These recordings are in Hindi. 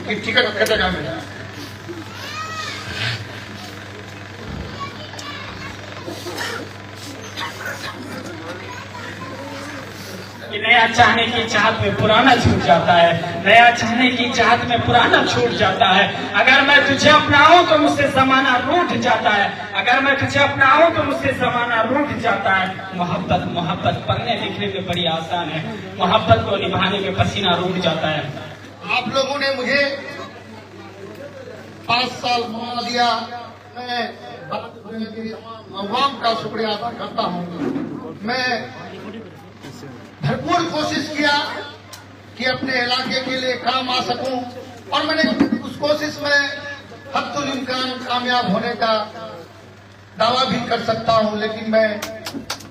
कि टिकट कटेगा मेरा। नया चाहने की चाहत में पुराना छूट जाता है, नया चाहने की चाहत में पुराना छूट जाता है। अगर मैं तुझे अपनाऊं तो मुझसे जमाना रूठ जाता है, अगर मैं तुझे अपनाऊं तो मुझसे जमाना रूठ जाता है। मोहब्बत मोहब्बत पढ़ने लिखने में बड़ी आसान है, मोहब्बत को निभाने में पसीना रूठ जाता है। आप लोगों ने मुझे 5 साल मौका दिया, मैं अवाम का शुक्रिया अदा करता हूँ। मैं भरपूर कोशिश किया कि अपने इलाके के लिए काम आ सकूं और मैंने उस कोशिश में हद्दुल इम्कान कामयाब होने का दावा भी कर सकता हूं, लेकिन मैं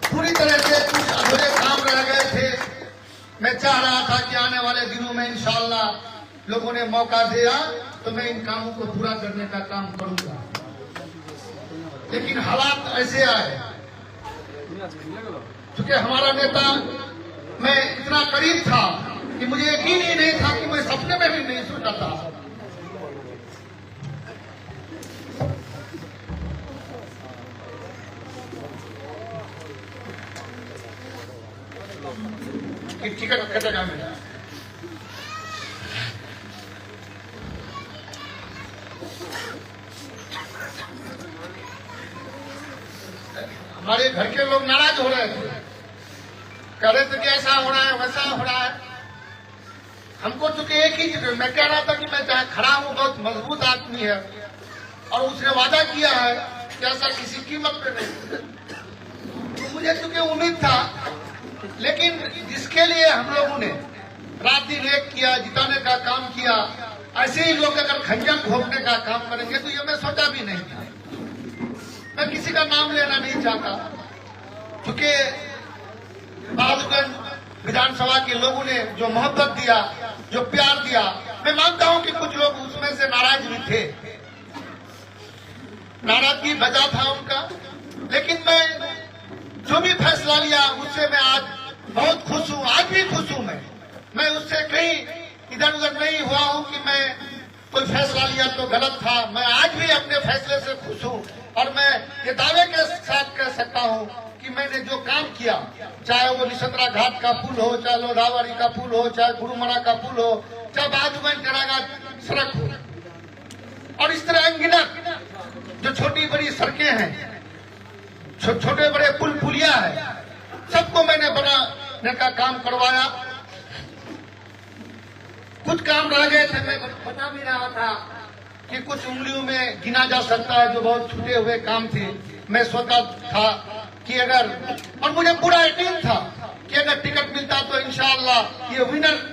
पूरी तरह से कुछ अधूरे काम रह गए थे। मैं चाह रहा था कि आने वाले दिनों में इंशाअल्लाह लोगों ने मौका दिया तो मैं इन कामों को पूरा करने का काम करूंगा, लेकिन हालात ऐसे आए क्योंकि हमारा नेता मैं इतना करीब था कि मुझे यकीन ही नहीं था कि मैं सपने में भी नहीं सोचा था कि टिकट कटेगा मेरा। हमारे घर के लोग नाराज हो रहे थे, कह रहे थे कि ऐसा हो रहा है वैसा हो रहा है। हमको चूंकि एक ही चीज, मैं कह रहा था कि मैं चाहे खड़ा हूं, बहुत मजबूत आदमी है और उसने वादा किया है कि ऐसा किसी कीमत पे नहीं। तो मुझे चूंकि उम्मीद था, लेकिन जिसके लिए हम लोगों ने रात दिन एक किया, जिताने का काम किया, ऐसे ही लोग अगर खंजर घोंपने का काम करेंगे तो ये मैं सोचा भी नहीं था। मैं किसी का नाम लेना नहीं चाहता क्योंकि बहादुरगंज विधानसभा के लोगों ने जो मोहब्बत दिया, जो प्यार दिया, मैं मानता हूं कि कुछ लोग उसमें से नाराज भी थे, नाराजगी वजह था उनका, लेकिन मैं जो भी फैसला लिया उससे मैं आज बहुत खुश हूं, आज भी खुश हूं। मैं उससे कहीं इधर उधर नहीं हुआ हूं कि मैं कोई फैसला लिया तो गलत था। मैं आज भी अपने फैसले से खुश हूं और मैं ये दावे के साथ कह सकता हूं कि मैंने जो काम किया, चाहे वो निशंद्रा घाट का पुल हो, चाहे लोधावाड़ी का पुल हो, चाहे गुरुमरा का पुल हो, चाहे बहादुरगंज जरागा सड़क हो, और इस तरह अनगिनत जो छोटी बड़ी सड़कें हैं, छोटे बड़े पुल पुलिया है, सबको मैंने बनाने का काम करवाया। कुछ काम रह गए थे, मैं बता भी रहा था कि कुछ उंगलियों में गिना जा सकता है जो बहुत छूटे हुए काम थे। मैं सोचा था कि अगर, और मुझे पूरा यकीन था कि अगर टिकट मिलता तो इंशाअल्लाह ये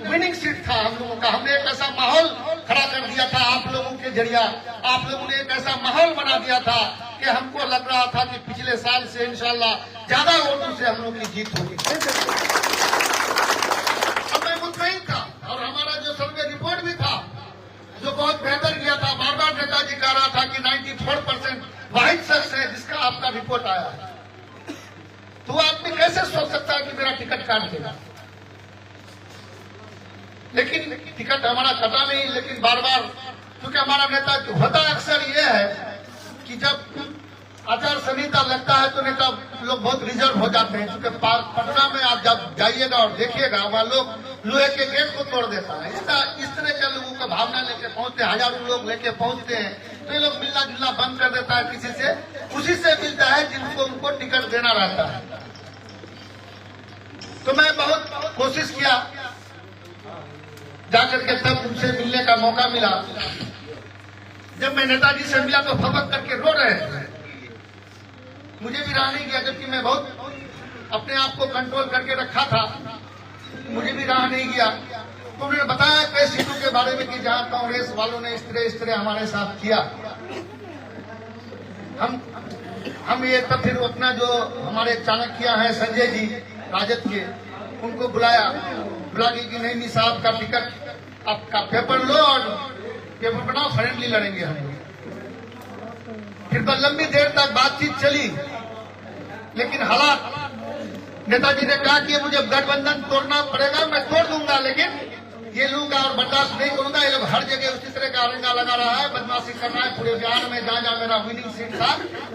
विनिंग सीट था हम लोगों का। हमने एक ऐसा माहौल खड़ा कर दिया था आप लोगों के जरिया, आप लोगों ने एक ऐसा माहौल बना दिया था कि हमको लग रहा था कि पिछले साल से इंशाअल्लाह ज्यादा वोटों से हम लोग की जीत होगी। अब मैं मुतमईन था और हमारा जो सर्वे रिपोर्ट भी था जो बहुत बेहतर किया था। बार बार नेताजी कह रहा था कि 94% वाहिद शख्स है जिसका आपका रिपोर्ट आया है। तो आदमी कैसे सोच सकता है कि मेरा टिकट काट देगा, लेकिन टिकट हमारा कटा नहीं। लेकिन बार बार क्योंकि हमारा नेता होता अक्सर ये है कि जब आचार संहिता लगता है तो नेता लोग बहुत रिजर्व हो जाते हैं। क्योंकि पटना में आप जब जाइएगा और देखिएगा वहाँ लोग लोहे के गेट को तोड़ देता है। इस तरह के लोगों का भावना लेके पहुंचते हैं, हजारों लोग लेके पहुंचते हैं, तो ये लोग मिलना जुलना बंद कर देता है किसी से, उसी से मिलता है जिनको उनको टिकट देना रहता है। तो मैं बहुत कोशिश किया, जाकर के तब उनसे मिलने का मौका मिला। जब मैं नेताजी से मिला तो फपक करके रो रहे थे, मुझे भी रहा नहीं गया, जबकि मैं बहुत अपने आप को कंट्रोल करके रखा था, मुझे भी रहा नहीं गया। तो उन्होंने बताया कई सीटों के बारे में कि जहां कांग्रेस वालों ने इस तरह हमारे साथ किया। हम ये तब फिर अपना जो हमारे चाणक्य हैं संजय जी राजद के, उनको बुला के कि नहीं साहब का टिकट आपका पेपर लो और पेपर बनाओ, फ्रेंडली लड़ेंगे हम। फिर तो लंबी देर तक बातचीत चली, लेकिन हालात, नेताजी ने कहा कि मुझे गठबंधन तोड़ना पड़ेगा, मैं तोड़ दूंगा, लेकिन ये लोग और बर्दाश्त नहीं करूंगा। ये लोग हर जगह उसी तरह का अरंगा लगा रहा है, बदमाशी कर रहा है, पूरे बिहार में जहां जहां मेरा विनिंग सीट था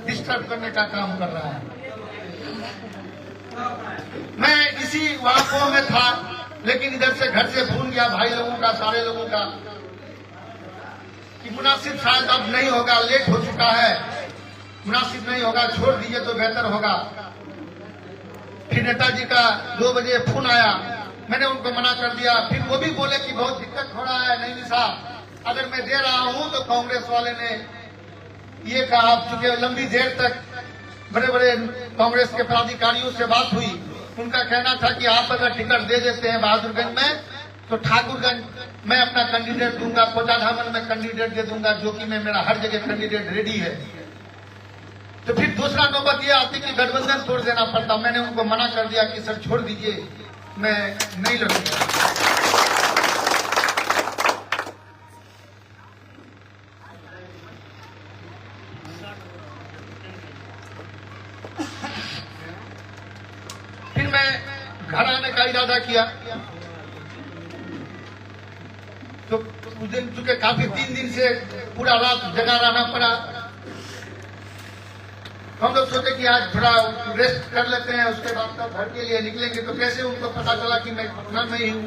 डिस्टर्ब करने का काम कर रहा है। मैं इसी वाकों में था, लेकिन इधर से घर से फोन गया भाई लोगों का, सारे लोगों का, कि मुनासिब शायद अब नहीं होगा, लेट हो चुका है, मुनासिब नहीं होगा, छोड़ दीजिए तो बेहतर होगा। फिर नेताजी का 2 बजे फोन आया, मैंने उनको मना कर दिया। फिर वो भी बोले कि बहुत दिक्कत हो रहा है, नहीं साहब अगर मैं दे रहा हूं तो कांग्रेस वाले ने ये कहा। आप चूंकि लंबी देर तक बड़े बड़े कांग्रेस के पदाधिकारियों से बात हुई, उनका कहना था कि आप अगर टिकट दे देते हैं बहादुरगंज में तो ठाकुरगंज मैं अपना कैंडिडेट दूंगा, कोचाधामन में कैंडिडेट दे दूंगा, जो कि मैं मेरा हर जगह कैंडिडेट रेडी है। तो फिर दूसरा नौबत यह आती कि गठबंधन तोड़ देना पड़ता। मैंने उनको मना कर दिया कि सर छोड़ दीजिए, मैं नहीं लड़ूंगा। फिर मैं घर आने का इरादा किया, तो उस दिन चूंकि काफी 3 दिन से पूरा रात जगा रहना पड़ा। हम लोग सोचे कि आज थोड़ा रेस्ट कर लेते हैं, उसके बाद तब घर के लिए निकलेंगे। तो कैसे उनको पता चला कि मैं पटना में ही हूँ।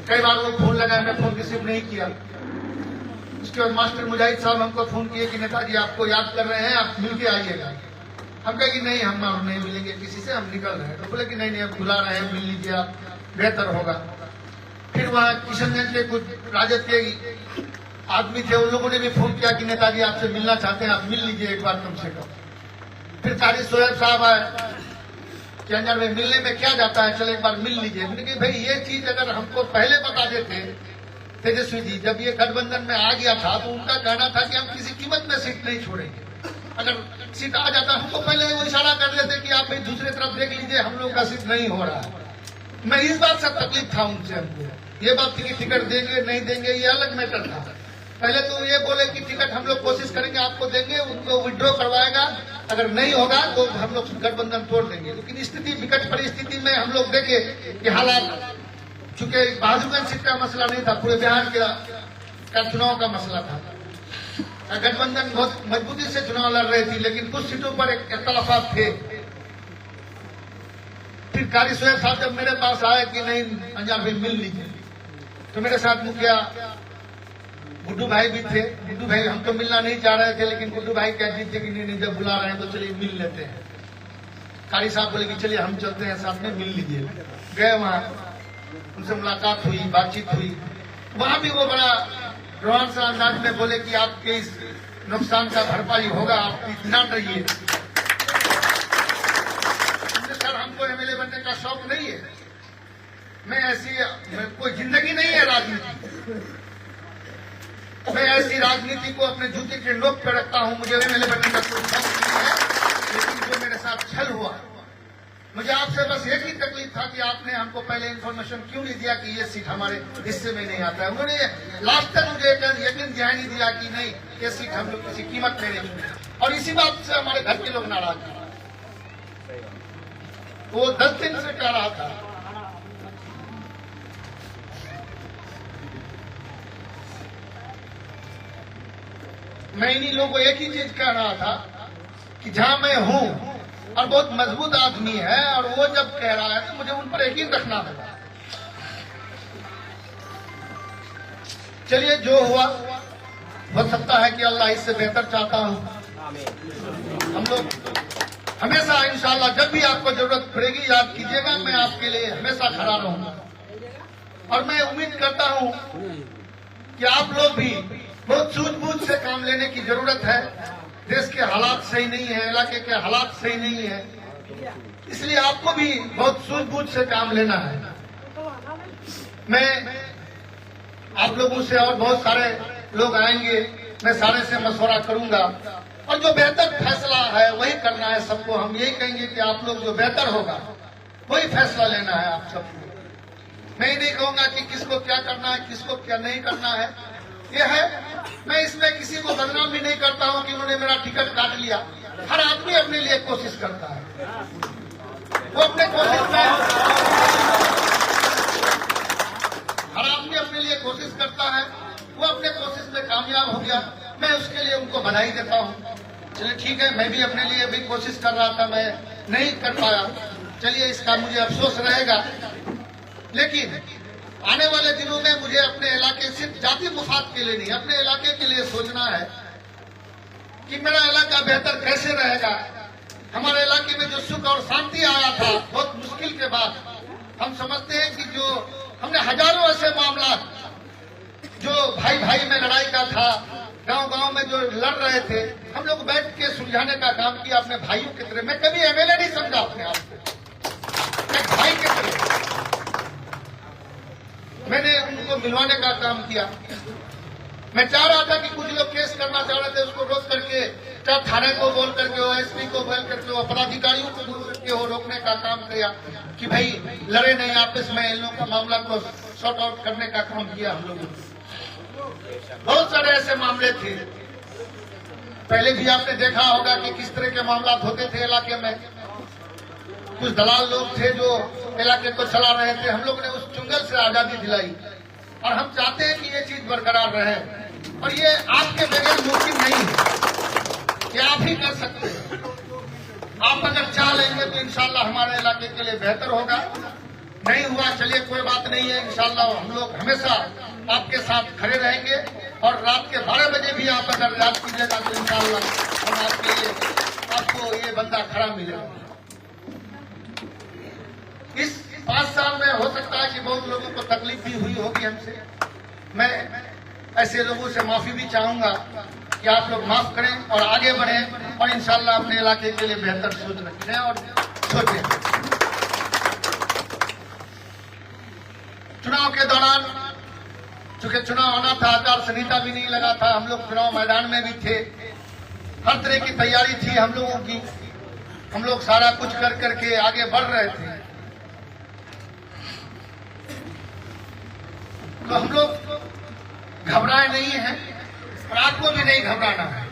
कई बार वो फोन लगाया, मैं फोन रिसीव नहीं किया। उसके बाद मास्टर मुजाहिद साहब हमको फोन किए कि नेताजी आपको याद कर रहे हैं, आप मिल के आइएगा। हम कहे कि नहीं, हम और नहीं मिलेंगे किसी से, हम निकल रहे हैं। तो बोले कि नहीं अब बुला रहे हैं, मिल लीजिए आप, बेहतर होगा। फिर वहाँ किशनगंज के कुछ राजद के आदमी थे, उन लोगों ने भी फोन किया कि नेताजी आपसे मिलना चाहते हैं, आप मिल लीजिए एक बार कम से कम। फिर कारी सोहेब साहब आए कि अंजार में मिलने में क्या जाता है, चलो एक बार मिल लीजिए। मैंने कहा भाई ये चीज अगर हमको पहले बता देते तेजस्वी जी, जब ये गठबंधन में आ गया था तो उनका कहना था कि हम किसी कीमत में सीट नहीं छोड़ेंगे। अगर सीट आ जाता हमको पहले वो इशारा कर देते कि आप भाई दूसरी तरफ देख लीजिए, हम लोग का सीट नहीं हो रहा है। मैं इस बात से तकलीफ था उनसे। हमको ये बात थी कि टिकट देंगे नहीं देंगे ये अलग मैटर था। पहले तो ये बोले कि टिकट हम लोग कोशिश करेंगे आपको देंगे, उनको विड्रॉ करवाएगा, अगर नहीं होगा तो हम लोग गठबंधन तोड़ देंगे। लेकिन स्थिति विकट परिस्थिति में हम लोग देखे कि हालात, चूंकि बहादुरगंज सीट का मसला नहीं था, पूरे बिहार का चुनाव का मसला था। गठबंधन बहुत मजबूती से चुनाव लड़ रही थी, लेकिन कुछ सीटों पर इख्तलाफात थे। फिर कारी सोहेब साहब जब मेरे पास आए कि नहीं अंजार भाई मिल लीजिए, तो मेरे साथ मुखिया गुड्डू भाई भी थे। गुड्डू भाई हम तो मिलना नहीं चाह रहे थे, लेकिन गुड्डू भाई कहते थे कि नहीं जब बुला रहे हैं तो चलिए मिल लेते हैं। कारी साहब बोले कि चलिए हम चलते हैं, साथ में मिल लीजिए। गए वहां, उनसे मुलाकात हुई, बातचीत हुई। वहां भी वो बड़ा रोहन सा अंदाज में बोले कि आपके इस नुकसान का भरपाई होगा, आप इत्मीनान रहिए। सर हमको एमएलए बनने का शौक नहीं है, मैं ऐसी कोई जिंदगी नहीं है राजनीति, मैं ऐसी राजनीति को अपने जूते के नोक पर रखता हूं। मुझे एमएलए बनने का कोई शौक नहीं है, लेकिन जो मेरे साथ छल हुआ, मुझे आपसे बस एक ही तकलीफ था कि आपने हमको पहले इन्फॉर्मेशन क्यों नहीं दिया कि ये सीट हमारे हिस्से में नहीं आता है। उन्होंने लास्ट तक मुझे यकीन ध्यान नहीं दिया कि नहीं ये सीट हम लोग किसी कीमत में नहीं चुने, और इसी बात से हमारे घर के लोग नाराज थे। वो 10 दिन से कह रहा था। मैं इन्हीं लोगों को एक ही चीज कह रहा था कि जहां मैं हूं, और बहुत मजबूत आदमी है, और वो जब कह रहा है तो मुझे उन पर यकीन रखना होगा। चलिए जो हुआ, हो सकता है कि अल्लाह इससे बेहतर चाहता हूं। हम लोग हमेशा इंशाअल्लाह जब भी आपको जरूरत पड़ेगी याद कीजिएगा, मैं आपके लिए हमेशा खड़ा रहूंगा। और मैं उम्मीद करता हूं कि आप लोग भी बहुत सूझबूझ से काम लेने की जरूरत है। देश के हालात सही नहीं है, इलाके के हालात सही नहीं है, इसलिए आपको भी बहुत सूझबूझ से काम लेना है। मैं आप लोगों से, और बहुत सारे लोग आएंगे, मैं सारे से मशवरा करूंगा, और जो बेहतर फैसला है वही करना है सबको। हम यही कहेंगे कि आप लोग जो बेहतर होगा वही फैसला लेना है आप सबको। मैं नहीं कहूंगा कि किसको क्या करना है, किसको क्या नहीं करना है। यह है, मैं इसमें किसी को बदनाम भी नहीं करता हूं कि उन्होंने मेरा टिकट काट लिया। हर आदमी अपने लिए कोशिश करता है, वो अपने कोशिश में, है वो अपने कोशिश में कामयाब हो गया, मैं उसके लिए उनको बधाई देता हूँ। चलिए ठीक है, मैं भी अपने लिए भी कोशिश कर रहा था, मैं नहीं कर पाया, चलिए इसका मुझे अफसोस रहेगा। लेकिन आने वाले दिनों में मुझे अपने इलाके सिर्फ जाति मुफाद के लिए नहीं, अपने इलाके के लिए सोचना है कि मेरा इलाका बेहतर कैसे रहेगा। हमारे इलाके में जो सुख और शांति आया था बहुत मुश्किल के बाद, हम समझते हैं कि जो हमने हजारों ऐसे मामला जो भाई भाई में लड़ाई का था, गांव गांव में जो लड़ रहे थे, हम लोग बैठ के सुलझाने का काम किया अपने भाइयों की तरह। मैं कभी एमएलए नहीं समझा अपने आप को, एक भाई की तरह मैंने उनको मिलवाने का काम किया। मैं चाह रहा था कि कुछ लोग केस करना चाह रहे थे, उसको रोक करके चाहे थाने को बोल करके हो, एसपी को बोल करके हो, अपराधिकारियों को बोल करके हो, रोकने का काम किया कि भाई लड़े नहीं आपस में, इन लोगों का मामला को सॉर्ट आउट करने का काम किया हम लोगों ने। बहुत सारे ऐसे मामले थे, पहले भी आपने देखा होगा कि किस तरह के मामला होते थे इलाके में। कुछ दलाल लोग थे जो इलाके को चला रहे थे, हम लोग ने उस चुंगल से आजादी दिलाई और हम चाहते हैं कि ये चीज बरकरार रहे। और ये आपके बगैर मुमकिन नहीं है, ये आप ही कर सकते हैं। आप अगर चाह लेंगे तो इंशाल्लाह हमारे इलाके के लिए बेहतर होगा। नहीं हुआ चलिए कोई बात नहीं है, इंशाल्लाह हम लोग हमेशा आपके साथ खड़े रहेंगे और रात के 12 बजे भी आप अगर याद कीजिएगा तो इंशाल्लाह हम आपके लिए आपको ये बंदा खड़ा मिलेगा। इस 5 साल में हो सकता है कि बहुत लोगों को तकलीफ भी हुई होगी हमसे, मैं ऐसे लोगों से माफी भी चाहूंगा कि आप लोग माफ करें और आगे बढ़ें और इंशाल्लाह अपने इलाके के लिए बेहतर सोच रखें और सोचें। चुनाव के दौरान चूंकि चुनाव होना था, आचार संहिता भी नहीं लगा था, हम लोग चुनाव मैदान में भी थे, हर तरह की तैयारी थी हम लोगों की, हम लोग सारा कुछ कर करके आगे बढ़ रहे थे। तो हम लोग घबराए नहीं हैं और आपको भी नहीं घबराना है।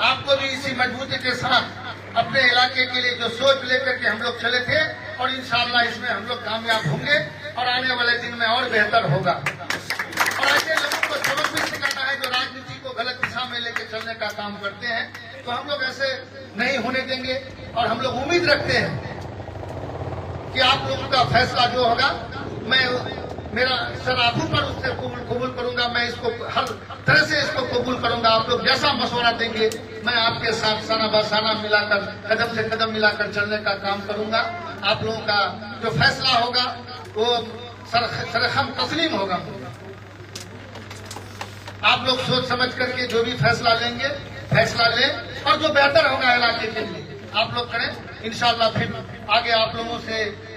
आपको भी इसी मजबूती के साथ अपने इलाके के लिए जो सोच लेकर के हम लोग चले थे और इंशाअल्लाह इसमें हम लोग कामयाब होंगे और आने वाले दिन में और बेहतर होगा। और ऐसे लोगों को सबक भी सिखाना है जो राजनीति को गलत दिशा में लेकर चलने का काम करते हैं, तो हम लोग ऐसे नहीं होने देंगे और हम लोग उम्मीद रखते हैं कि आप लोगों का फैसला जो होगा, मैं मेरा सर आंखों पर उससे कबूल करूंगा, मैं इसको हर तरह से इसको कबूल करूंगा। आप लोग जैसा मशवरा देंगे मैं आपके साथ साना बसाना मिलाकर, कदम से कदम मिलाकर चलने का काम करूंगा। आप लोगों का जो फैसला होगा वो सरखम तस्लीम होगा। आप लोग सोच समझ करके जो भी फैसला लेंगे, फैसला लें और जो बेहतर होगा इलाके के लिए आप लोग करें। इंशाअल्लाह फिर आगे आप लोगों से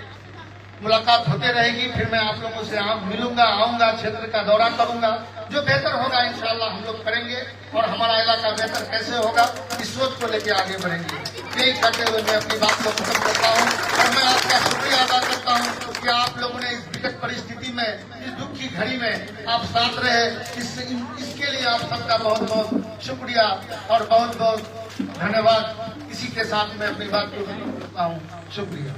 मुलाकात होते रहेगी, फिर मैं आप लोगों से मिलूंगा, आऊंगा, क्षेत्र का दौरा करूंगा, जो बेहतर होगा इंशाअल्लाह हम लोग करेंगे और हमारा इलाका बेहतर कैसे होगा इस सोच को लेकर आगे बढ़ेंगे। यही कहते हुए मैं अपनी बात को खत्म करता हूँ और मैं आपका शुक्रिया अदा करता हूँ कि आप लोगों ने इस विकट परिस्थिति में, इस दुख की घड़ी में आप साथ रहे, इसके लिए आप सबका बहुत बहुत शुक्रिया और बहुत बहुत धन्यवाद। इसी के साथ मैं अपनी बात को खत्म करता हूँ। शुक्रिया।